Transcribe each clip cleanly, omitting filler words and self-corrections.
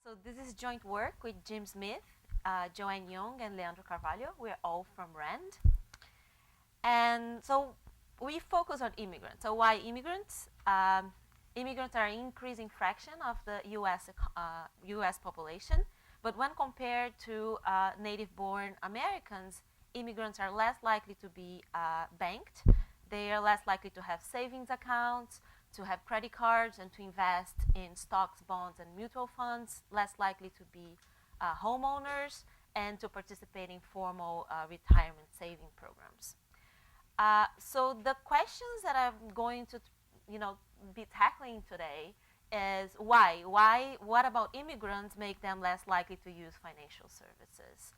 So this is joint work with Jim Smith, Joanne Young, and Leandro Carvalho. We're all from RAND. And so we focus on immigrants. So why immigrants? Immigrants are an increasing fraction of the US population, but when compared to native-born Americans, immigrants are less likely to be banked. They are less likely to have savings accounts, to have credit cards, and to invest in stocks, bonds, and mutual funds, less likely to be homeowners, and to participate in formal retirement saving programs. So the questions that I'm going to, be tackling today is why? Why? What about immigrants make them less likely to use financial services?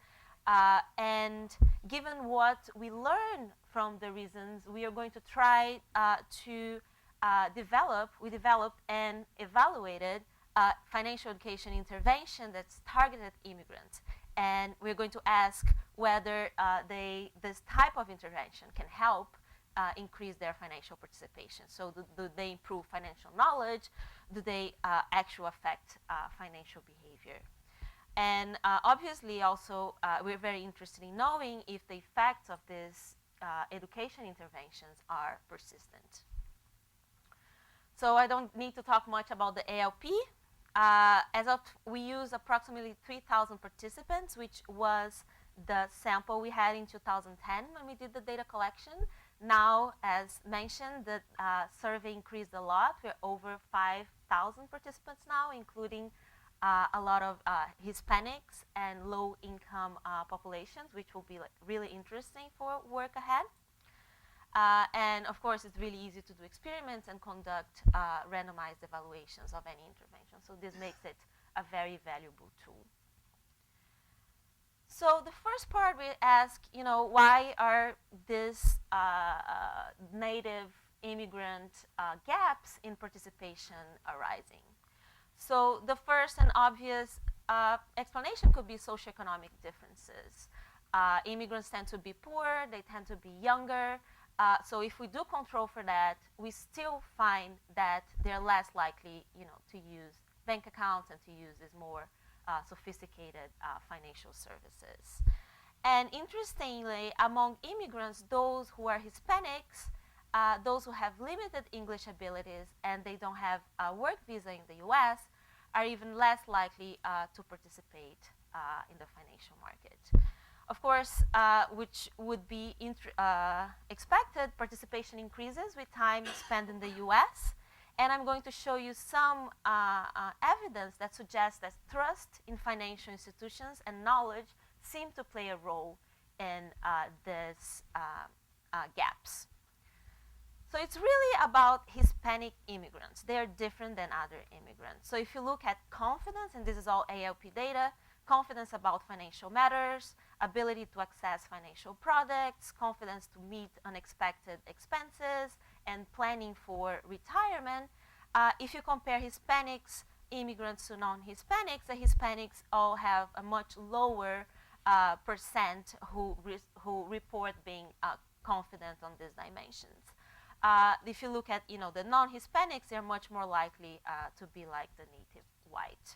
And given what we learn from the reasons, we are going to try to develop and evaluated financial education intervention that's targeted at immigrants. And we're going to ask whether this type of intervention can help increase their financial participation. So do they improve financial knowledge? Do they actually affect financial behavior? And obviously also we're very interested in knowing if the effects of these education interventions are persistent. So I don't need to talk much about the ALP. We use approximately 3,000 participants, which was the sample we had in 2010 when we did the data collection. Now, as mentioned, the survey increased a lot. We're over 5,000 participants now, including a lot of Hispanics and low-income populations, which will be really interesting for work ahead. And of course, it's really easy to do experiments and conduct randomized evaluations of any intervention. So this makes it a very valuable tool. So the first part we ask, why are these native immigrant gaps in participation arising? So the first and obvious explanation could be socioeconomic differences. Immigrants tend to be poor, they tend to be younger. So if we do control for that, we still find that they're less likely, to use bank accounts and to use these more sophisticated financial services. And interestingly, among immigrants, those who are Hispanics, those who have limited English abilities and they don't have a work visa in the US, are even less likely to participate in the financial market. Of course, which would be expected, participation increases with time spent in the US. And I'm going to show you some evidence that suggests that trust in financial institutions and knowledge seem to play a role in these gaps. So it's really about Hispanic immigrants. They're different than other immigrants. So if you look at confidence, and this is all ALP data, confidence about financial matters, ability to access financial products, confidence to meet unexpected expenses, and planning for retirement. If you compare Hispanics, immigrants to non-Hispanics, the Hispanics all have a much lower percent who report being confident on these dimensions. If you look at the non-Hispanics, they're much more likely to be like the native white.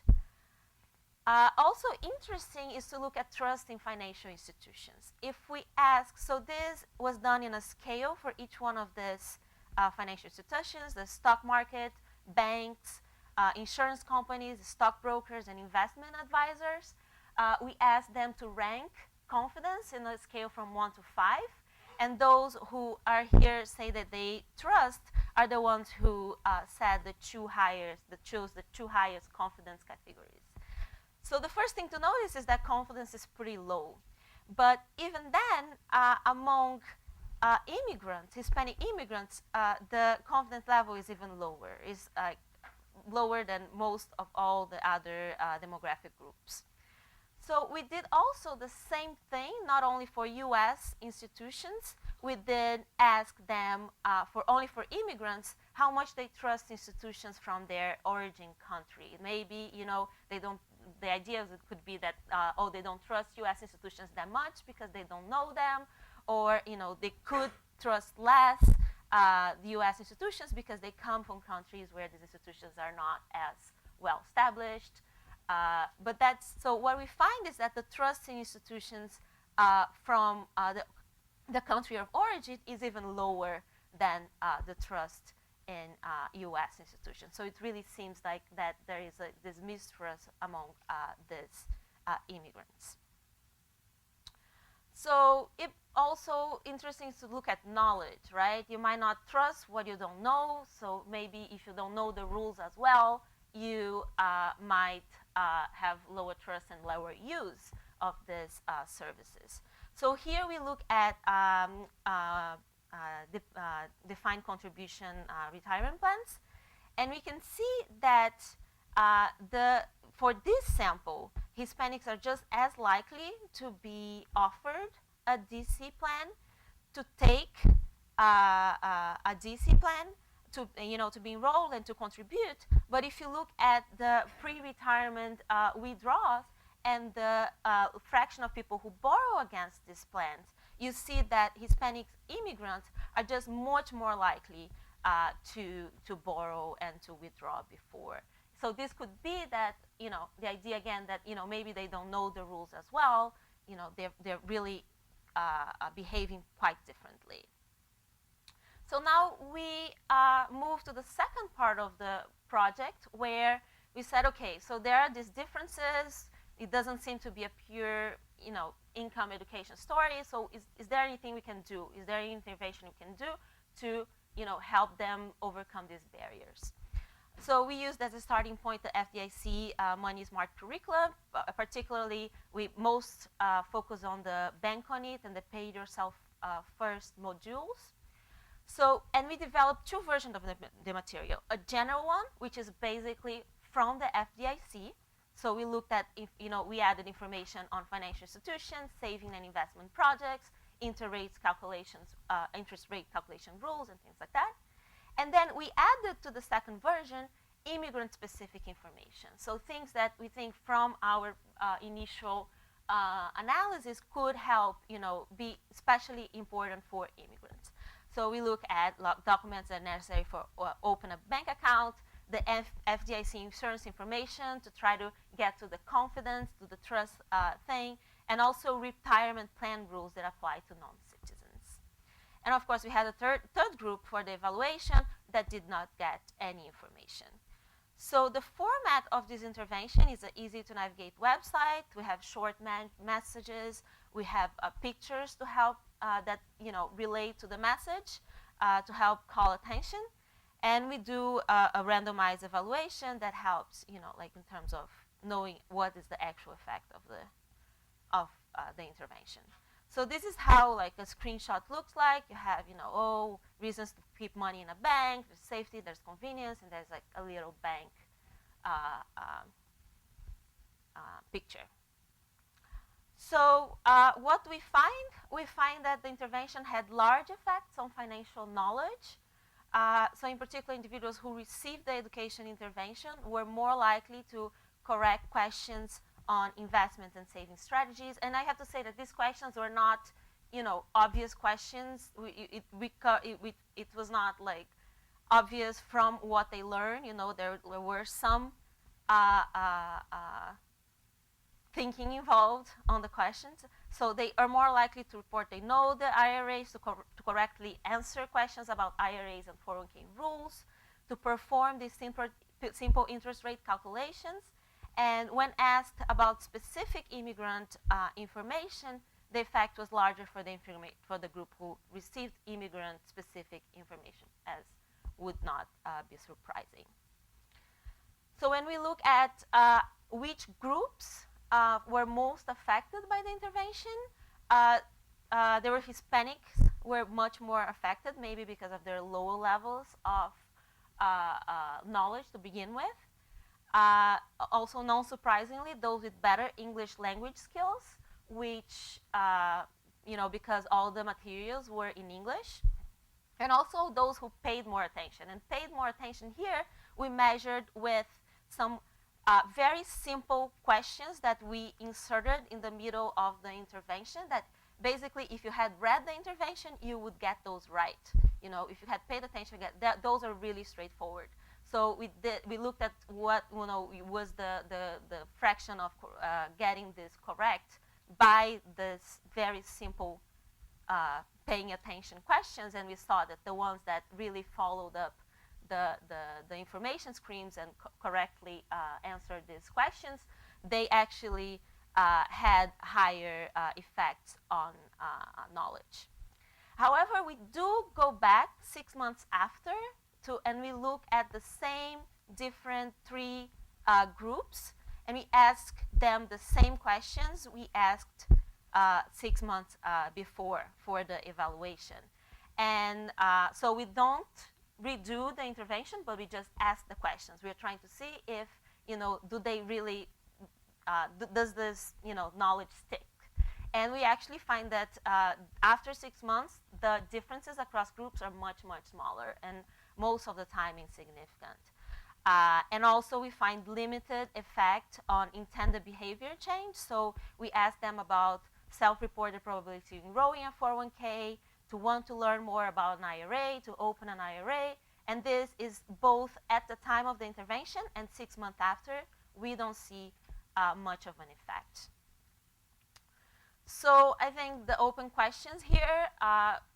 Also interesting is to look at trust in financial institutions. If we ask, so this was done in a scale for each one of these financial institutions, the stock market, banks, insurance companies, stockbrokers, and investment advisors. We asked them to rank confidence in a scale from 1 to 5. And those who are here say that they trust are the ones who said chose the two highest confidence categories. So the first thing to notice is that confidence is pretty low. But even then, among immigrants, Hispanic immigrants, the confidence level is even lower. It's lower than most of all the other demographic groups. So we did also the same thing, not only for US institutions. We did ask them, only for immigrants, how much they trust institutions from their origin country. Maybe, they don't. The idea could be that, they don't trust US institutions that much because they don't know them, or, they could trust less the US institutions because they come from countries where these institutions are not as well established. But that's so. What we find is that the trust in institutions from the country of origin is even lower than the trust in U.S. institutions. So it really seems like that there is this mistrust among these immigrants. So it also interesting to look at knowledge, right? You might not trust what you don't know. So maybe if you don't know the rules as well, you might have lower trust and lower use of these services. So here we look at defined contribution retirement plans, and we can see that for this sample, Hispanics are just as likely to be offered a DC plan, to take a DC plan, to be enrolled and to contribute. But if you look at the pre-retirement withdrawals and the fraction of people who borrow against these plans, you see that Hispanic immigrants are just much more likely to borrow and to withdraw before. So this could be that, the idea again that, maybe they don't know the rules as well. They're really behaving quite differently. So now we move to the second part of the project, where we said, okay, so there are these differences. It doesn't seem to be a pure, income education story. So is there anything we can do? Is there any intervention we can do to, help them overcome these barriers? So we used as a starting point the FDIC Money Smart curriculum. Particularly, we most focus on the Bank on It and the Pay Yourself First modules. So, and we developed two versions of the material. A general one, which is basically from the FDIC. So we looked at, we added information on financial institutions, saving and investment projects, interest rate calculation rules, and things like that. And then we added to the second version immigrant-specific information. So things that we think from our initial analysis could help, be especially important for immigrants. So we look at documents that are necessary for open a bank account, the FDIC insurance information to try to get to the confidence, to the trust thing, and also retirement plan rules that apply to non-citizens. And of course, we had a third group for the evaluation that did not get any information. So the format of this intervention is an easy-to-navigate website. We have short messages. We have pictures to help that relate to the message, to help call attention. And we do a randomized evaluation that helps, like in terms of knowing what is the actual effect of the intervention. So this is how like a screenshot looks like. You have, reasons to keep money in a bank. There's safety, there's convenience, and there's like a little bank picture. So what we find that the intervention had large effects on financial knowledge. So in particular, individuals who received the education intervention were more likely to correct questions on investment and saving strategies. And I have to say that these questions were not, obvious questions. It was not like obvious from what they learned. There were some thinking involved on the questions. So they are more likely to report they know the IRAs, to correctly answer questions about IRAs and 401k rules, to perform these simple interest rate calculations. And when asked about specific immigrant information, the effect was larger for the group who received immigrant-specific information, as would not be surprising. So when we look at which groups were most affected by the intervention, there were Hispanics were much more affected, maybe because of their lower levels of knowledge to begin with. Also, non-surprisingly, those with better English language skills, which, because all the materials were in English. And also those who paid more attention. And paid more attention here, we measured with some very simple questions that we inserted in the middle of the intervention that basically, if you had read the intervention, you would get those right. If you had paid attention, those are really straightforward. So we looked at what was the fraction of getting this correct by this very simple paying attention questions, and we saw that the ones that really followed up the information streams and correctly answered these questions, they actually had higher effects on knowledge. However, we do go back 6 months after and we look at the same different three groups, and we ask them the same questions we asked 6 months before for the evaluation. And so we don't redo the intervention, but we just ask the questions. We're trying to see if, do they really, does this, knowledge stick? And we actually find that after 6 months, the differences across groups are much, much smaller and most of the time insignificant. And also we find limited effect on intended behavior change. So we ask them about self-reported probability of enrolling a 401k, to want to learn more about an IRA, to open an IRA. And this is both at the time of the intervention and 6 months after. We don't see much of an effect. So I think the open questions here,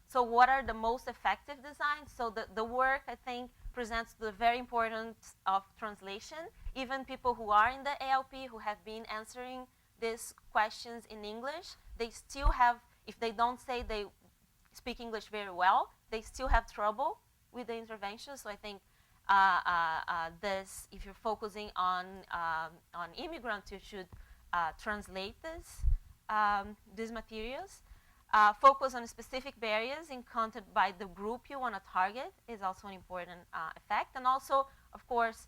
so what are the most effective designs? So the work, I think, presents the very importance of translation. Even people who are in the ALP, who have been answering these questions in English, they still have, if they don't say they speak English very well, they still have trouble with the intervention. So I think this, if you're focusing on immigrants, you should translate these materials. Focus on specific barriers in content by the group you want to target is also an important effect. And also, of course,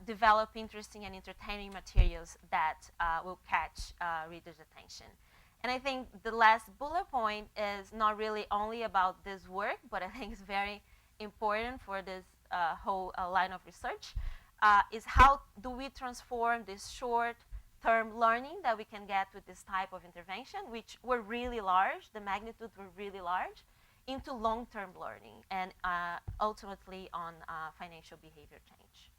develop interesting and entertaining materials that will catch readers' attention. And I think the last bullet point is not really only about this work, but I think it's very important for this whole line of research, is how do we transform this short-term learning that we can get with this type of intervention, which were really large, the magnitudes were really large, into long-term learning and ultimately on financial behavior change.